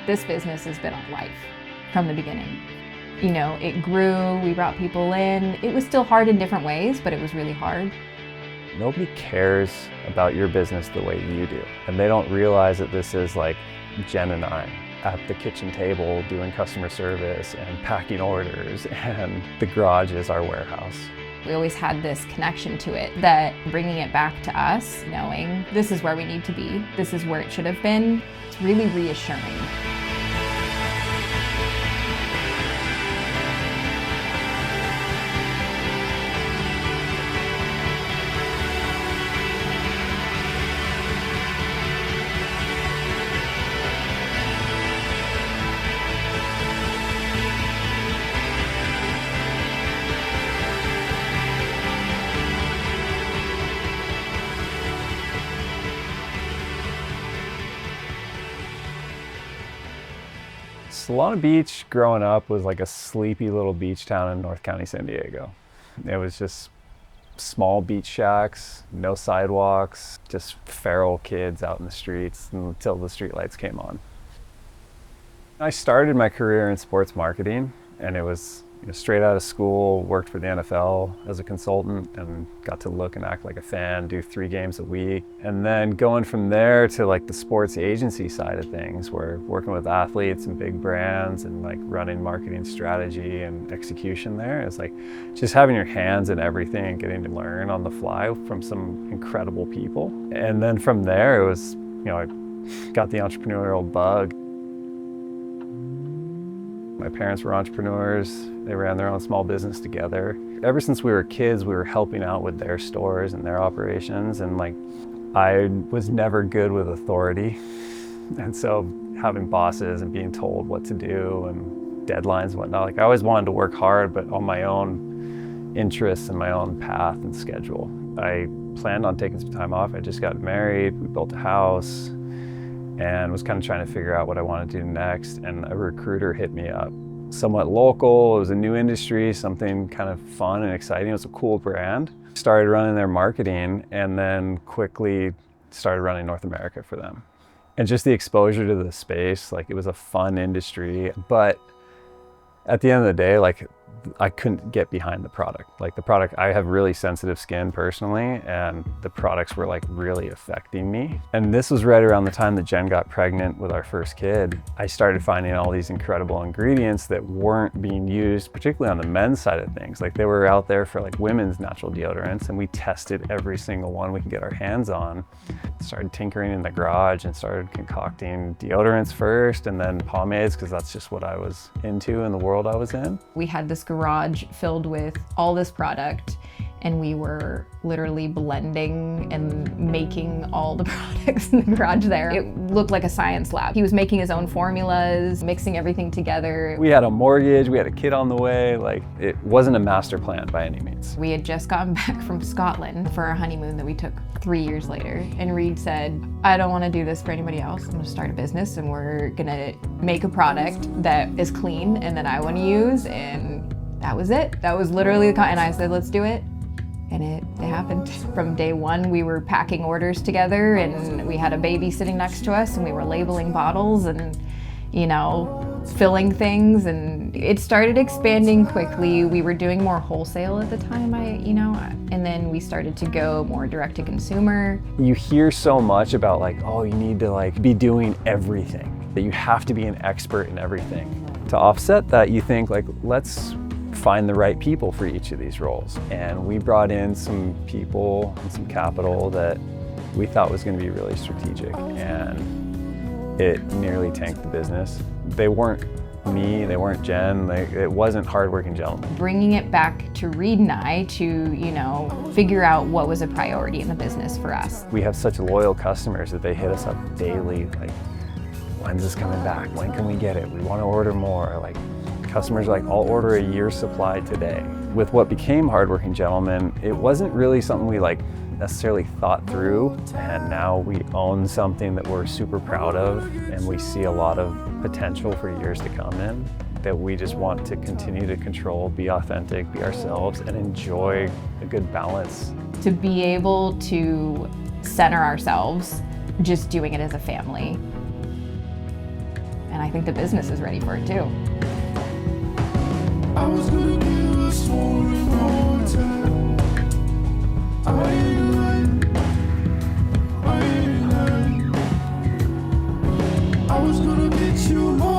This business has been our life from the beginning. You know, it grew, we brought people in. It was still hard in different ways, but it was really hard. Nobody cares about your business the way you do. And they don't realize that this is like Jen and I at the kitchen table doing customer service and packing orders, and the garage is our warehouse. We always had this connection to it, that bringing it back to us, knowing this is where we need to be, this is where it should have been, it's really reassuring. Solana Beach growing up was like a sleepy little beach town in North County, San Diego. It was just small beach shacks, no sidewalks, just feral kids out in the streets until the streetlights came on. I started my career in sports marketing, and it was straight out of school, worked for the NFL as a consultant and got to look and act like a fan, do 3 games a week. And then going from there to like the sports agency side of things, where working with athletes and big brands and like running marketing strategy and execution there. It's like just having your hands in everything and getting to learn on the fly from some incredible people. And then from there it was, I got the entrepreneurial bug. My parents were entrepreneurs. They ran their own small business together. Ever since we were kids, we were helping out with their stores and their operations. And like, I was never good with authority. And so having bosses and being told what to do and deadlines and whatnot, like I always wanted to work hard, but on my own interests and my own path and schedule. I planned on taking some time off. I just got married, we built a house, and was kind of trying to figure out what I wanted to do next. And a recruiter hit me up. Somewhat local, it was a new industry, something kind of fun and exciting. It was a cool brand. Started running their marketing and then quickly started running North America for them. And just the exposure to the space, like it was a fun industry, but at the end of the day, like I couldn't get behind the product. Like the product, I have really sensitive skin personally, and the products were like really affecting me. And this was right around the time that Jen got pregnant with our first kid. I started finding all these incredible ingredients that weren't being used, particularly on the men's side of things. Like they were out there for like women's natural deodorants, and we tested every single one we could get our hands on. Started tinkering in the garage and started concocting deodorants first and then pomades, because that's just what I was into in the world I was in. We had this garage filled with all this product, and we were literally blending and making all the products in the garage there. It looked like a science lab. He was making his own formulas, mixing everything together. We had a mortgage, we had a kid on the way. Like it wasn't a master plan by any means. We had just gotten back from Scotland for our honeymoon that we took 3 years later. And Reed said, I don't want to do this for anybody else. I'm going to start a business and we're going to make a product that is clean and that I want to use. And that was it. That was literally the, and I said, let's do it. And it happened. From day one, we were packing orders together, and we had a baby sitting next to us, and we were labeling bottles and, filling things, and it started expanding quickly. We were doing more wholesale at the time, and then we started to go more direct to consumer. You hear so much about like, oh, you need to like be doing everything, that you have to be an expert in everything. To offset that, you think like, let's find the right people for each of these roles. And we brought in some people and some capital that we thought was going to be really strategic, and it nearly tanked the business. They weren't me, they weren't Jen, it wasn't Hardworking Gentlemen. Bringing it back to Reed and I to, figure out what was a priority in the business for us. We have such loyal customers that they hit us up daily, like, when's this coming back? When can we get it? We want to order more. Like, customers are like, I'll order a year's supply today. With what became Hardworking Gentlemen, it wasn't really something we like necessarily thought through, and now we own something that we're super proud of, and we see a lot of potential for years to come in, that we just want to continue to control, be authentic, be ourselves, and enjoy a good balance. To be able to center ourselves, just doing it as a family. And I think the business is ready for it too. I was gonna give a story more time. I ain't lying. I ain't lying. I was gonna get you more.